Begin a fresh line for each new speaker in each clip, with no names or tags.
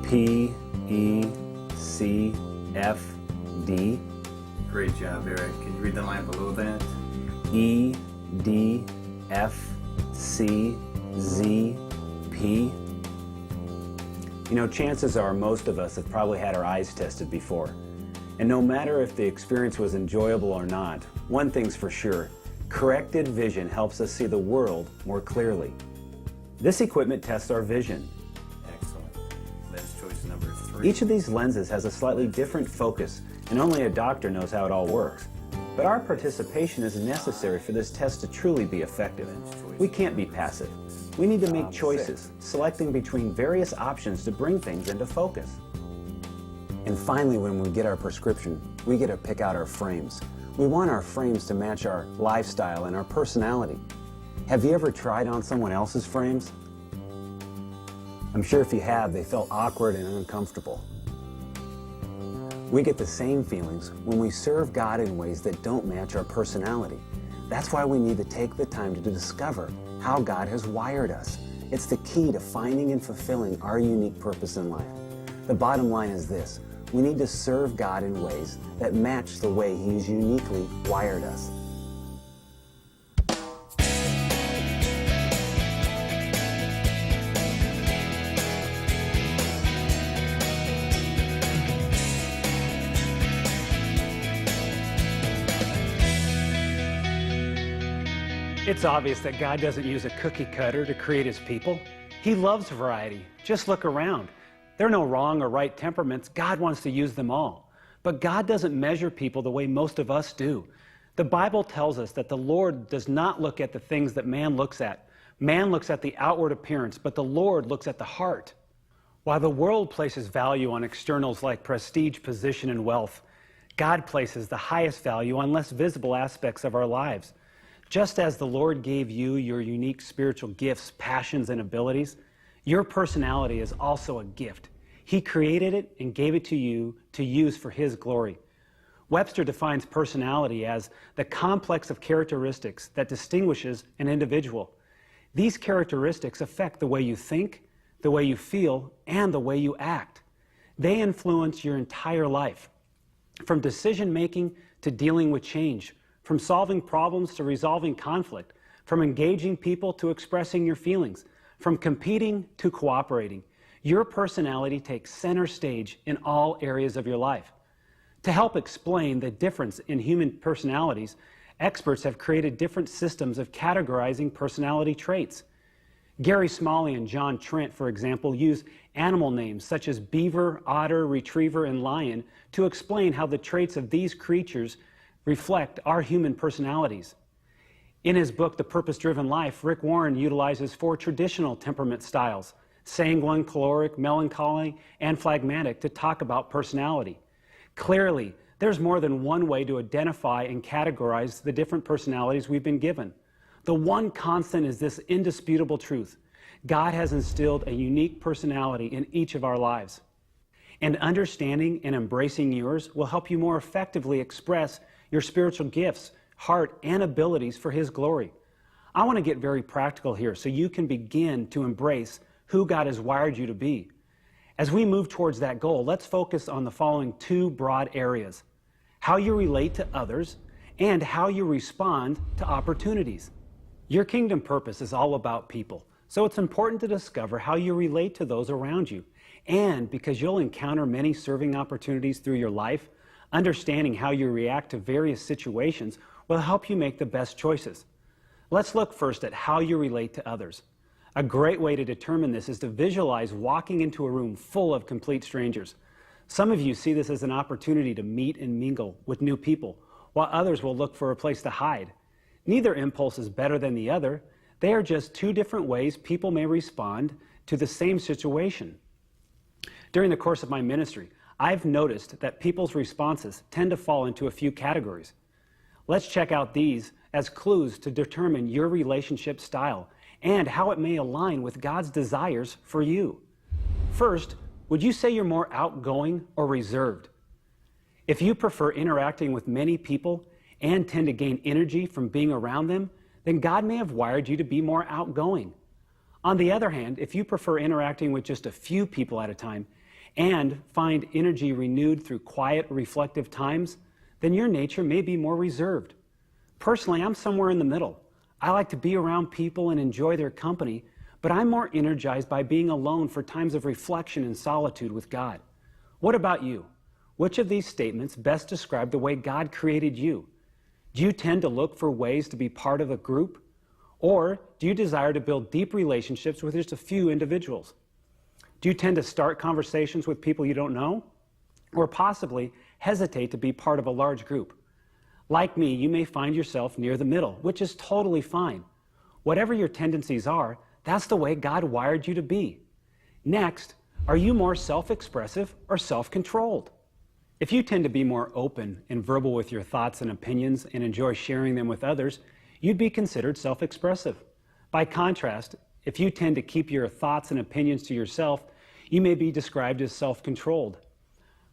P, E, C, F, D.
Great job, Eric. Can you read the line below that?
E, D, F, C, Z, P. You know, chances are most of us have probably had our eyes tested before. And no matter if the experience was enjoyable or not, one thing's for sure, corrected vision helps us see the world more clearly. This equipment tests our vision.
Excellent. Lens choice number 3.
Each of these lenses has a slightly different focus, and only a doctor knows how it all works. But our participation is necessary for this test to truly be effective. We can't be passive. We need to make choices, selecting between various options to bring things into focus. And finally, when we get our prescription, we get to pick out our frames. We want our frames to match our lifestyle and our personality. Have you ever tried on someone else's frames? I'm sure if you have, they felt awkward and uncomfortable. We get the same feelings when we serve God in ways that don't match our personality. That's why we need to take the time to discover how God has wired us. It's the key to finding and fulfilling our unique purpose in life. The bottom line is this: we need to serve God in ways that match the way He's uniquely wired us.
It's obvious that God doesn't use a cookie cutter to create His people. He loves variety. Just look around. There are no wrong or right temperaments. God wants to use them all. But God doesn't measure people the way most of us do. The Bible tells us that the Lord does not look at the things that man looks at. Man looks at the outward appearance, but the Lord looks at the heart. While the world places value on externals like prestige, position, and wealth, God places the highest value on less visible aspects of our lives. Just as the Lord gave you your unique spiritual gifts, passions, and abilities, your personality is also a gift. He created it and gave it to you to use for His glory. Webster defines personality as the complex of characteristics that distinguishes an individual. These characteristics affect the way you think, the way you feel, and the way you act. They influence your entire life, from decision-making to dealing with change, from solving problems to resolving conflict, from engaging people to expressing your feelings, from competing to cooperating. Your personality takes center stage in all areas of your life. To help explain the difference in human personalities, experts have created different systems of categorizing personality traits. Gary Smalley and John Trent, for example, use animal names such as beaver, otter, retriever, and lion to explain how the traits of these creatures reflect our human personalities. In his book, The Purpose-Driven Life, Rick Warren utilizes 4 traditional temperament styles: sanguine, choleric, melancholy, and phlegmatic, to talk about personality. Clearly, there's more than one way to identify and categorize the different personalities we've been given. The one constant is this indisputable truth: God has instilled a unique personality in each of our lives. And understanding and embracing yours will help you more effectively express your spiritual gifts, heart, and abilities for His glory. I want to get very practical here so you can begin to embrace who God has wired you to be. As we move towards that goal, let's focus on the following 2 broad areas: how you relate to others and how you respond to opportunities. Your kingdom purpose is all about people, so it's important to discover how you relate to those around you. And because you'll encounter many serving opportunities through your life, understanding how you react to various situations will help you make the best choices. Let's look first at how you relate to others. A great way to determine this is to visualize walking into a room full of complete strangers. Some of you see this as an opportunity to meet and mingle with new people, while others will look for a place to hide. Neither impulse is better than the other. They are just 2 different ways people may respond to the same situation. During the course of my ministry, I've noticed that people's responses tend to fall into a few categories. Let's check out these as clues to determine your relationship style and how it may align with God's desires for you. First, would you say you're more outgoing or reserved? If you prefer interacting with many people and tend to gain energy from being around them, then God may have wired you to be more outgoing. On the other hand, if you prefer interacting with just a few people at a time and find energy renewed through quiet, reflective times, then your nature may be more reserved. Personally, I'm somewhere in the middle. I like to be around people and enjoy their company, but I'm more energized by being alone for times of reflection and solitude with God. What about you? Which of these statements best describe the way God created you? Do you tend to look for ways to be part of a group? Or do you desire to build deep relationships with just a few individuals? Do you tend to start conversations with people you don't know? Or possibly hesitate to be part of a large group? Like me, you may find yourself near the middle, which is totally fine. Whatever your tendencies are, that's the way God wired you to be. Next, are you more self-expressive or self-controlled? If you tend to be more open and verbal with your thoughts and opinions and enjoy sharing them with others, you'd be considered self-expressive. By contrast, if you tend to keep your thoughts and opinions to yourself, you may be described as self-controlled.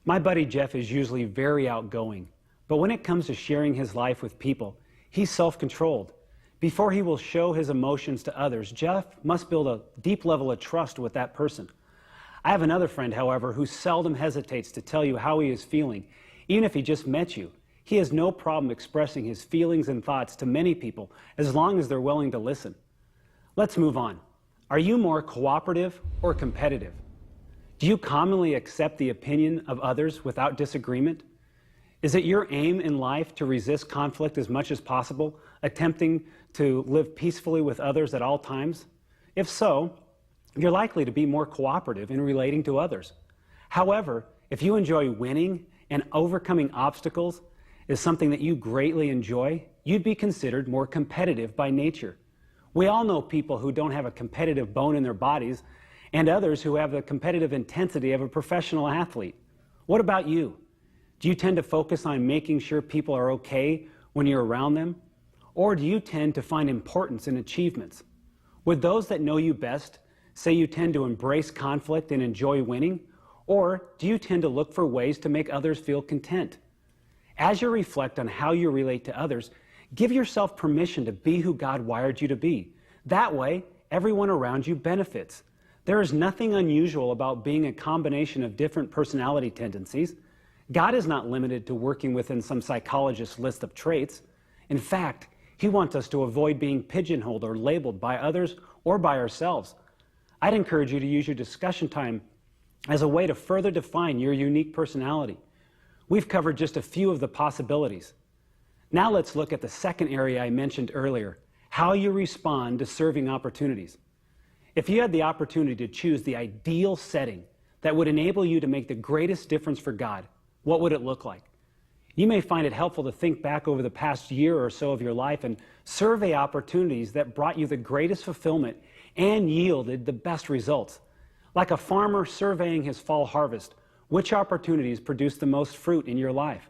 My buddy Jeff is usually very outgoing, but when it comes to sharing his life with people, he's self-controlled. Before he will show his emotions to others, Jeff must build a deep level of trust with that person. I have another friend, however, who seldom hesitates to tell you how he is feeling, even if he just met you. He has no problem expressing his feelings and thoughts to many people as long as they're willing to listen. Let's move on. Are you more cooperative or competitive? Do you commonly accept the opinion of others without disagreement? Is it your aim in life to resist conflict as much as possible, attempting to live peacefully with others at all times? If so, you're likely to be more cooperative in relating to others. However, if you enjoy winning and overcoming obstacles is something that you greatly enjoy, you'd be considered more competitive by nature. We all know people who don't have a competitive bone in their bodies and others who have the competitive intensity of a professional athlete. What about you? Do you tend to focus on making sure people are okay when you're around them? Or do you tend to find importance in achievements? Would those that know you best say you tend to embrace conflict and enjoy winning? Or do you tend to look for ways to make others feel content? As you reflect on how you relate to others, give yourself permission to be who God wired you to be. That way, everyone around you benefits. There is nothing unusual about being a combination of different personality tendencies. God is not limited to working within some psychologist's list of traits. In fact, He wants us to avoid being pigeonholed or labeled by others or by ourselves. I'd encourage you to use your discussion time as a way to further define your unique personality. We've covered just a few of the possibilities. Now let's look at the second area I mentioned earlier, how you respond to serving opportunities. If you had the opportunity to choose the ideal setting that would enable you to make the greatest difference for God, what would it look like? You may find it helpful to think back over the past year or so of your life and survey opportunities that brought you the greatest fulfillment and yielded the best results. Like a farmer surveying his fall harvest, which opportunities produce the most fruit in your life?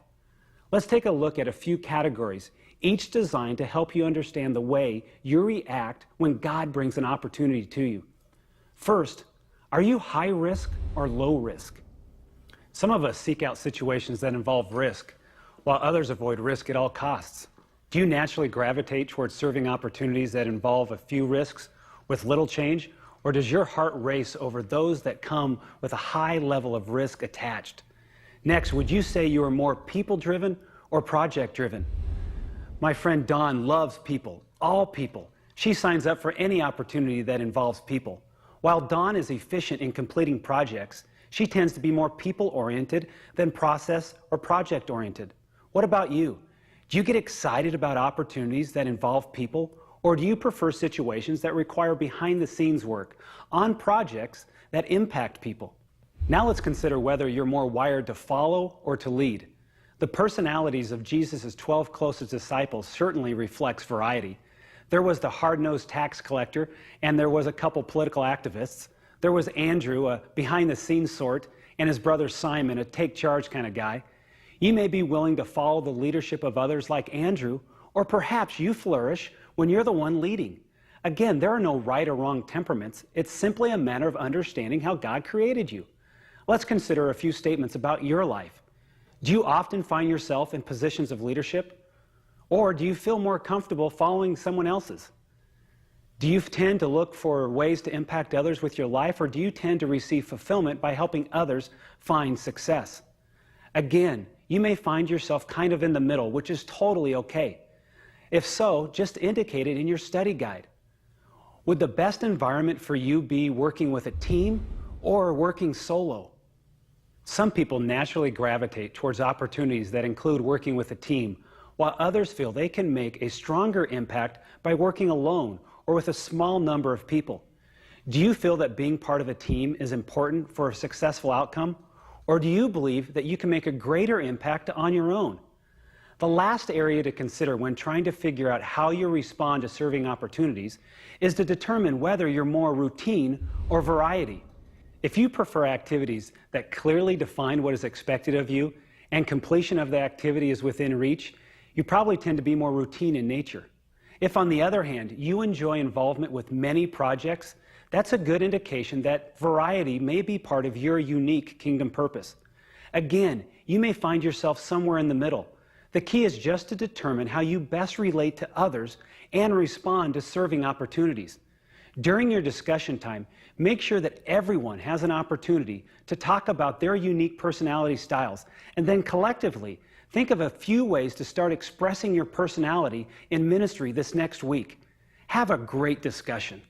Let's take a look at a few categories, each designed to help you understand the way you react when God brings an opportunity to you. First, are you high risk or low risk? Some of us seek out situations that involve risk, while others avoid risk at all costs. Do you naturally gravitate towards serving opportunities that involve a few risks with little change, or does your heart race over those that come with a high level of risk attached? Next, would you say you are more people-driven or project-driven? My friend Dawn loves people, all people. She signs up for any opportunity that involves people. While Dawn is efficient in completing projects, she tends to be more people-oriented than process or project-oriented. What about you? Do you get excited about opportunities that involve people, or do you prefer situations that require behind-the-scenes work on projects that impact people? Now let's consider whether you're more wired to follow or to lead. The personalities of Jesus' 12 closest disciples certainly reflects variety. There was the hard-nosed tax collector, and there was a couple political activists. There was Andrew, a behind-the-scenes sort, and his brother Simon, a take-charge kind of guy. You may be willing to follow the leadership of others like Andrew, or perhaps you flourish when you're the one leading. Again, there are no right or wrong temperaments. It's simply a matter of understanding how God created you. Let's consider a few statements about your life. Do you often find yourself in positions of leadership? Or do you feel more comfortable following someone else's? Do you tend to look for ways to impact others with your life, or do you tend to receive fulfillment by helping others find success? Again, you may find yourself kind of in the middle, which is totally okay. If so, just indicate it in your study guide. Would the best environment for you be working with a team or working solo? Some people naturally gravitate towards opportunities that include working with a team, while others feel they can make a stronger impact by working alone or with a small number of people. Do you feel that being part of a team is important for a successful outcome, or do you believe that you can make a greater impact on your own? The last area to consider when trying to figure out how you respond to serving opportunities is to determine whether you're more routine or variety. If you prefer activities that clearly define what is expected of you and completion of the activity is within reach, you probably tend to be more routine in nature. If, on the other hand, you enjoy involvement with many projects, that's a good indication that variety may be part of your unique kingdom purpose. Again, you may find yourself somewhere in the middle. The key is just to determine how you best relate to others and respond to serving opportunities. During your discussion time, make sure that everyone has an opportunity to talk about their unique personality styles, and then collectively think of a few ways to start expressing your personality in ministry this next week. Have a great discussion.